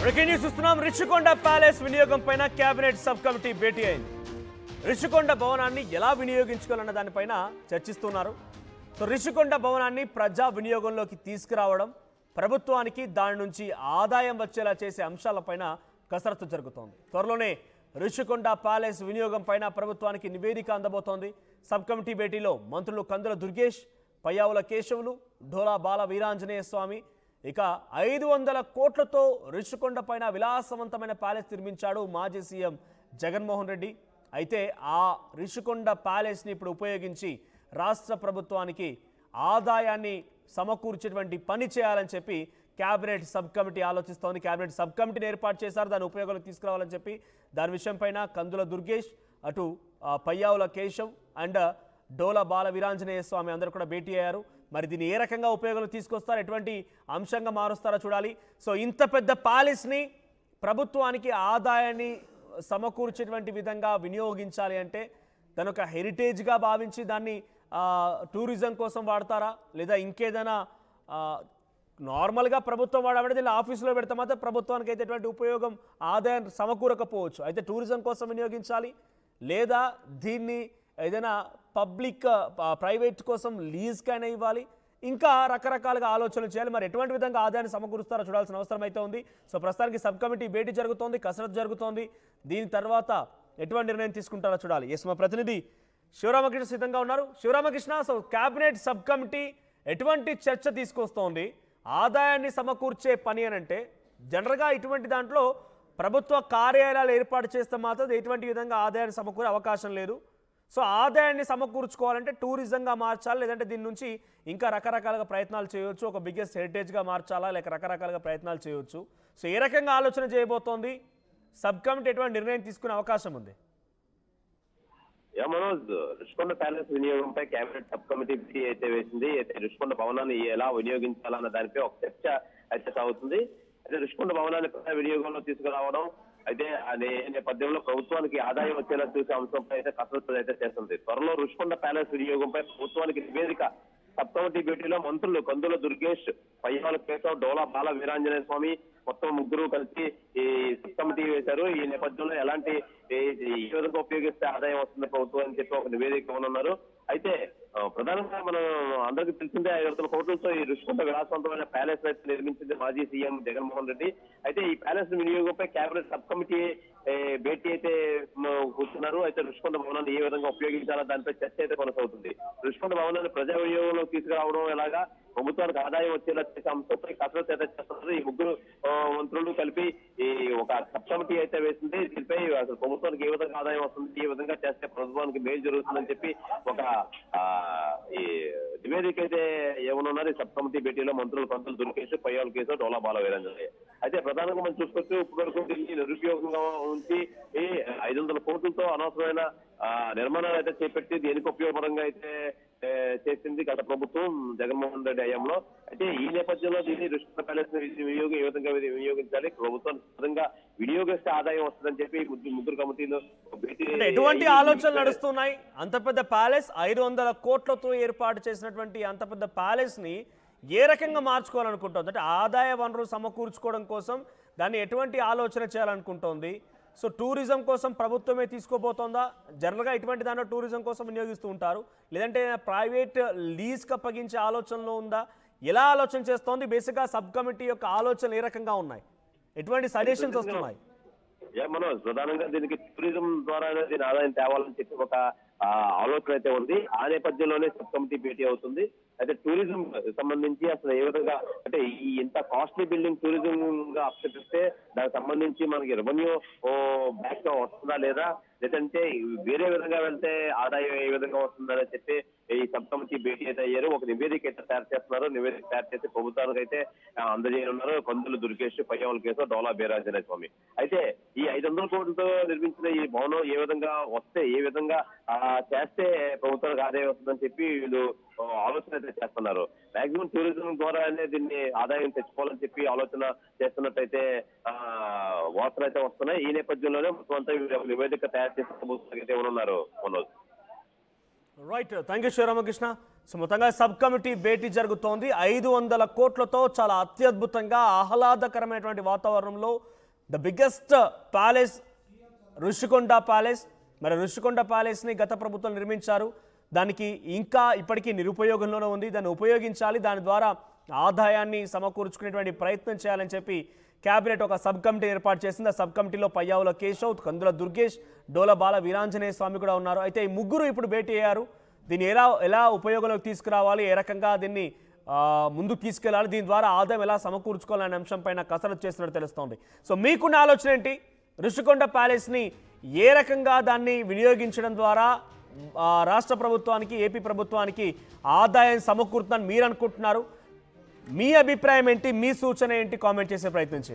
Breaking news చూస్తున్నాం. Rishikonda palace వినియోగం పైన కేబినెట్ సబ్ కమిటీ భేటీ అయింది. రిషికొండ భవనాన్ని ఎలా వినియోగించుకోవాలన్న దానిపైన చర్చిస్తున్నారు. సో రిషికొండ భవనాన్ని ప్రజా వినియోగంలోకి తీసుకురావడం, ప్రభుత్వానికి దాని నుంచి ఆదాయం వచ్చేలా చేసే అంశాలపైన కసరత్తు జరుగుతోంది. త్వరలోనే రిషికొండ ప్యాలెస్ వినియోగం పైన ప్రభుత్వానికి నివేదిక అందబోతోంది. సబ్ కమిటీ భేటీలో మంత్రులు కందుల దుర్గేష్, పయ్యావుల కేశవులు, ఢోలా బాల వీరాంజనేయ స్వామి ఇక 500 కోట్లతో రిషికొండ పైన విలాసవంతమైన ప్యాలెస్ నిర్మించాడు మాజీ సీఎం జగన్మోహన్ రెడ్డి. అయితే ఆ రిషికొండ ప్యాలెస్ని ఇప్పుడు ఉపయోగించి రాష్ట్ర ప్రభుత్వానికి ఆదాయాన్ని సమకూర్చేటువంటి పని చేయాలని చెప్పి క్యాబినెట్ సబ్ కమిటీ ఆలోచిస్తోంది. క్యాబినెట్ సబ్ కమిటీని ఏర్పాటు చేశారు, దాని ఉపయోగాలకు తీసుకురావాలని చెప్పి. దాని విషయంపైన కందుల దుర్గేష్, అటు పయ్యావుల కేశవ్ అండ్ డోలా బాల వీరాంజనేయ స్వామి అందరూ కూడా భేటీ అయ్యారు. మరి దీన్ని ఏ రకంగా ఉపయోగాలు తీసుకొస్తారు, ఎటువంటి అంశంగా మారుస్తారో చూడాలి. సో ఇంత పెద్ద ప్యాలెస్ని ప్రభుత్వానికి ఆదాయాన్ని సమకూర్చేటువంటి విధంగా వినియోగించాలి అంటే దాని ఒక హెరిటేజ్గా భావించి దాన్ని టూరిజం కోసం వాడతారా, లేదా ఇంకేదైనా నార్మల్గా ప్రభుత్వం వాడబడి దీన్ని ఆఫీసులో పెడితే మాత్రం ప్రభుత్వానికి అయితే ఎటువంటి ఉపయోగం ఆదాయం సమకూరకపోవచ్చు. అయితే టూరిజం కోసం వినియోగించాలి, లేదా దీన్ని ఏదైనా పబ్లిక్ ప్రైవేట్ కోసం లీజ్కైనా ఇవ్వాలి, ఇంకా రకరకాలుగా ఆలోచనలు చేయాలి. మరి ఎటువంటి విధంగా ఆదాయాన్ని సమకూరుస్తారో చూడాల్సిన అవసరం అయితే ఉంది. సో ప్రస్తుతానికి సబ్ కమిటీ భేటీ జరుగుతోంది, కసరత్తు జరుగుతోంది. దీని తర్వాత ఎటువంటి నిర్ణయం తీసుకుంటారో చూడాలి. ఎస్, మా ప్రతినిధి శివరామకృష్ణ సిద్ధంగా ఉన్నారు. Sivaramakrishna, so cabinet sub committee ఎటువంటి చర్చ తీసుకొస్తోంది? ఆదాయాన్ని సమకూర్చే పని అని అంటే జనరల్గా ఇటువంటి దాంట్లో ప్రభుత్వ కార్యాలయాలు ఏర్పాటు చేస్తే మాత్రం ఎటువంటి విధంగా ఆదాయాన్ని సమకూరే అవకాశం లేదు. సో ఆదాయాన్ని సమకూర్చుకోవాలంటే టూరిజంగా మార్చాలి, లేదంటే దీని నుంచి ఇంకా రకరకాలుగా ప్రయత్నాలు చేయవచ్చు, ఒక బిగ్గెస్ట్ హెరిటేజ్గా మార్చాలా, లేక రకరకాలుగా ప్రయత్నాలు చేయవచ్చు. సో ఏ రకంగా ఆలోచన చేయబోతోంది సబ్ కమిటీ, ఎటువంటి నిర్ణయం తీసుకునే అవకాశం ఉంది? మనోజ్, రిషికొండ ప్యాలెస్ వినియోగంపై కేబినెట్ సబ్ కమిటీ అయితే వేసింది. అయితే రిషికొండ భవనాన్ని ఎలా వినియోగించాలన్న దానిపై ఒక చర్చ అయితే సాగుతుంది. అయితే రిషికొండ భవనాన్ని ప్రజా వినియోగంలో తీసుకురావడం, అయితే అనే నేపథ్యంలో ప్రభుత్వానికి ఆదాయం వచ్చేలా చూసే అంశంపై అయితే కసరత్తు అయితే చేస్తుంది. త్వరలో రిషికొండ ప్యాలెస్ వినియోగంపై ప్రభుత్వానికి నివేదిక సబ్ కమిటీ భేటీలో మంత్రులు కందుల దుర్గేష్, పయ్యావుల కేశవ్, డోలా బాల వీరాంజనేయ స్వామి మొత్తం ముగ్గురు కలిసి ఈ సబ్ కమిటీ వేశారు. ఈ నేపథ్యంలో ఎలాంటి ఈ విధంగా ఉపయోగిస్తే ఆదాయం వస్తుంది ప్రభుత్వం అని చెప్పి ఒక నివేదిక ఇవ్వనున్నారు. అయితే ప్రధానంగా మనం అందరికీ తెలిసిందే 500 కోట్లతో ఈ రిషికొండ విలాసవంతమైన ప్యాలెస్ అయితే నిర్మించింది మాజీ సీఎం జగన్మోహన్ రెడ్డి. అయితే ఈ ప్యాలెస్ వినియోగంపై కేబినెట్ సబ్ కమిటీ భేటీ అయితే కూర్చున్నారు. అయితే రిషికొండ భవనాన్ని ఏ విధంగా ఉపయోగించాలో దానిపై చర్చ అయితే కొనసాగుతుంది. రిషికొండ భవనాన్ని ప్రజా వినియోగంలో తీసుకురావడం ఎలాగా, ప్రభుత్వానికి ఆదాయం వచ్చేలా చేసే అంశంపై కసరత్తు అయితే చేస్తున్నారు. ఈ ముగ్గురు మంత్రులు కలిపి ఈ ఒక సబ్ కమిటీ అయితే వేసింది. దీనిపై అసలు ప్రభుత్వానికి ఏ విధంగా ఆదాయం వస్తుంది, ఏ విధంగా చేస్తే ప్రభుత్వానికి మేలు జరుగుతుందని చెప్పి ఒక ఈ నివేదిక అయితే ఏమనున్నారు ఈ సబ్ కమిటీ భేటీలో మంత్రులు కందుల దుర్గేష్, పయ్యావుల కేసు, డోలా బాల వీరాంజనేయ. అయితే ప్రధానంగా మనం చూసుకోవచ్చు, ఇప్పటివరకు దీన్ని నిరుపయోగంగా ఉంచి 500 కోట్లతో అనవసరమైన నిర్మాణాలు అయితే చేపట్టి దేనికి ఉపయోగపరంగా అయితే చేసింది గత ప్రభుత్వం జగన్మోహన్ రెడ్డి హయాంలో. అయితే ఈ నేపథ్యంలో దీన్ని రిషికొండ ప్యాలెస్ వినియోగం ఏ విధంగా వినియోగించాలి, ప్రభుత్వానికి విధంగా వినియోగిస్తే ఆదాయం వస్తుందని చెప్పి ముగ్గురు కమిటీలు ఎటువంటి ఆలోచనలు నడుస్తున్నాయి? అంత పెద్ద ప్యాలెస్ 500 కోట్లతో ఏర్పాటు చేసినటువంటి అంత పెద్ద ప్యాలెస్ ని ఏ రకంగా మార్చుకోవాలనుకుంటుంది? అంటే ఆదాయ వనరు సమకూర్చుకోవడం కోసం దాన్ని ఎటువంటి ఆలోచన చేయాలనుకుంటోంది? సో టూరిజం కోసం ప్రభుత్వమే తీసుకోబోతోందా? జనరల్గా ఇటువంటి దాంట్లో టూరిజం కోసం వినియోగిస్తూ ఉంటారు, లేదంటే ప్రైవేట్ లీజ్కి అప్పగించే ఆలోచనలో ఉందా? ఎలా ఆలోచన చేస్తోంది? బేసిక్గా సబ్ కమిటీ యొక్క ఆలోచనలు ఏ రకంగా ఉన్నాయి, ఎటువంటి సజెషన్స్ వస్తున్నాయి? మనోజ్, ప్రధానంగా దీనికి టూరిజం ద్వారా దీని ఆదాయం తేవాలని చెప్పి ఒక ఆలోచన అయితే ఉంది. ఆ నేపథ్యంలోనే సబ్ కమిటీ భేటీ అవుతుంది. అయితే టూరిజం సంబంధించి అసలు ఏ విధంగా, అంటే ఈ ఇంత కాస్ట్లీ బిల్డింగ్ టూరిజం గా అప్పచెప్పిస్తే దానికి సంబంధించి మనకి రెవెన్యూ బ్యాక్ వస్తుందా లేదా, లేదంటే వేరే విధంగా వెళ్తే ఆదాయం ఏ విధంగా వస్తుందని చెప్పి ఈ సబ్ కమిటీ భేటీ అయితే అయ్యారు. ఒక నివేదిక అయితే తయారు చేస్తున్నారు. నివేదిక తయారు చేసి ప్రభుత్వానికి అయితే అందజేయనున్నారు కందుల దుర్గేష్, పయ్యావుల కేసు, డోలా వీరాంజనేయ స్వామి. అయితే ఈ 500 కోట్లతో నిర్మించిన ఈ భవనం ఏ విధంగా వస్తే, ఏ విధంగా చేస్తే ప్రభుత్వానికి ఆదాయం వస్తుందని చెప్పి వీళ్ళు ఆలోచన అయితే చేస్తున్నారు. మాక్సిమం టూరిజం ద్వారానే దీన్ని ఆదాయం తెచ్చుకోవాలని చెప్పి ఆలోచన చేస్తున్నట్టయితే వార్తలు అయితే వస్తున్నాయి. ఈ నేపథ్యంలోనే మొత్తం అంతా నివేదిక తయారు చేసి ప్రభుత్వానికి అయితే ఉన్నారు Manoj. Right, thank you Sivaramakrishna. So మొత్తంగా సబ్ కమిటీ భేటీ జరుగుతోంది. 500 కోట్లతో చాలా అత్యద్భుతంగా ఆహ్లాదకరమైనటువంటి వాతావరణంలో the biggest palace Rushikonda palace. మరి ఋషికొండ ప్యాలెస్ని గత ప్రభుత్వం నిర్మించారు. దానికి ఇంకా ఇప్పటికీ నిరుపయోగంలోనే ఉంది. దాన్ని ఉపయోగించాలి, దాని ద్వారా ఆదాయాన్ని సమకూర్చుకునేటువంటి ప్రయత్నం చేయాలని చెప్పి కేబినెట్ ఒక సబ్ కమిటీ ఏర్పాటు చేసింది. ఆ సబ్ కమిటీలో పయ్యావుల కేశవ్, కందుల దుర్గేష్, డోల బాల వీరాంజనేయ స్వామి కూడా ఉన్నారు. అయితే ఈ ముగ్గురు ఇప్పుడు భేటీ అయ్యారు. దీన్ని ఎలా ఉపయోగంలోకి తీసుకురావాలి, ఏ రకంగా దీన్ని ముందుకు తీసుకెళ్ళాలి, దీని ద్వారా ఆదాయం ఎలా సమకూర్చుకోవాలనే అంశం పైన కసరత్తు చేస్తున్నట్టు తెలుస్తోంది. సో మీకున్న ఆలోచన ఏంటి? ఋషికొండ ప్యాలెస్ని ఏ రకంగా దాన్ని వినియోగించడం ద్వారా రాష్ట్ర ప్రభుత్వానికి, ఏపీ ప్రభుత్వానికి ఆదాయం సమకూరుతుందని మీరు అనుకుంటున్నారు? మీ అభిప్రాయం ఏంటి? మీ సూచన ఏంటి? కామెంట్ చేసే ప్రయత్నం చేయండి.